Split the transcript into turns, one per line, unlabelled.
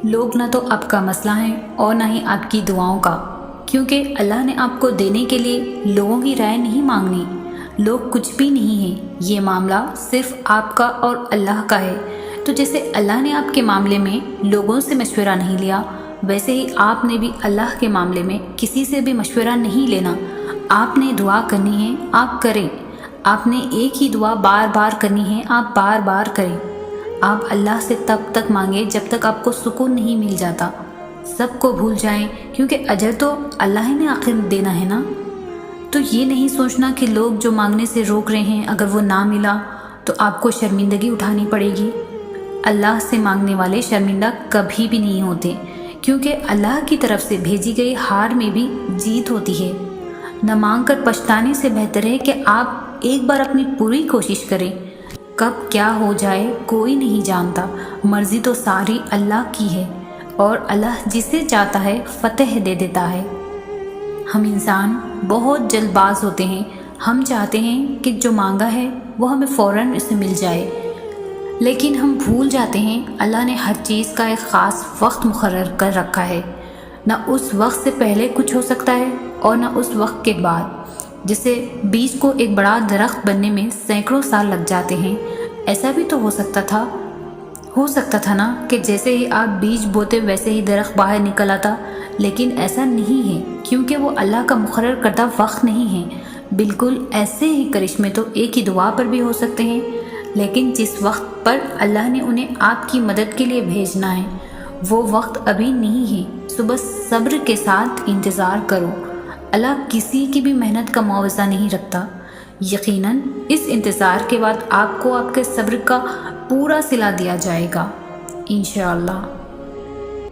لوگ نہ تو آپ کا مسئلہ ہیں اور نہ ہی آپ کی دعاؤں کا، کیونکہ اللہ نے آپ کو دینے کے لیے لوگوں کی رائے نہیں مانگنی۔ لوگ کچھ بھی نہیں ہیں، یہ معاملہ صرف آپ کا اور اللہ کا ہے۔ تو جیسے اللہ نے آپ کے معاملے میں لوگوں سے مشورہ نہیں لیا، ویسے ہی آپ نے بھی اللہ کے معاملے میں کسی سے بھی مشورہ نہیں لینا۔ آپ نے دعا کرنی ہے، آپ کریں۔ آپ نے ایک ہی دعا بار بار کرنی ہے، آپ بار بار کریں۔ آپ اللہ سے تب تک مانگیں جب تک آپ کو سکون نہیں مل جاتا۔ سب کو بھول جائیں، کیونکہ اجر تو اللہ ہی نے آخر دینا ہے نا۔ تو یہ نہیں سوچنا کہ لوگ جو مانگنے سے روک رہے ہیں، اگر وہ نہ ملا تو آپ کو شرمندگی اٹھانی پڑے گی۔ اللہ سے مانگنے والے شرمندہ کبھی بھی نہیں ہوتے، کیونکہ اللہ کی طرف سے بھیجی گئی ہار میں بھی جیت ہوتی ہے۔ نہ مانگ کر پچھتانے سے بہتر ہے کہ آپ ایک بار اپنی پوری کوشش کریں۔ کب کیا ہو جائے کوئی نہیں جانتا، مرضی تو ساری اللہ کی ہے، اور اللہ جسے چاہتا ہے فتح دے دیتا ہے۔ ہم انسان بہت جلد باز ہوتے ہیں، ہم چاہتے ہیں کہ جو مانگا ہے وہ ہمیں فوراً اسے مل جائے، لیکن ہم بھول جاتے ہیں اللہ نے ہر چیز کا ایک خاص وقت مقرر کر رکھا ہے۔ نہ اس وقت سے پہلے کچھ ہو سکتا ہے اور نہ اس وقت کے بعد۔ جیسے بیج کو ایک بڑا درخت بننے میں سینکڑوں سال لگ جاتے ہیں، ایسا بھی تو ہو سکتا تھا نا کہ جیسے ہی آپ بیج بوتے ویسے ہی درخت باہر نکل آتا، لیکن ایسا نہیں ہے، کیونکہ وہ اللہ کا مقرر کردہ وقت نہیں ہے۔ بالکل ایسے ہی کرشمے تو ایک ہی دعا پر بھی ہو سکتے ہیں، لیکن جس وقت پر اللہ نے انہیں آپ کی مدد کے لیے بھیجنا ہے وہ وقت ابھی نہیں ہے۔ سو بس صبر کے ساتھ انتظار کرو۔ اللہ کسی کی بھی محنت کا معاوضہ نہیں رکھتا۔ یقیناً اس انتظار کے بعد آپ کو آپ کے صبر کا پورا صلہ دیا جائے گا، انشاءاللہ۔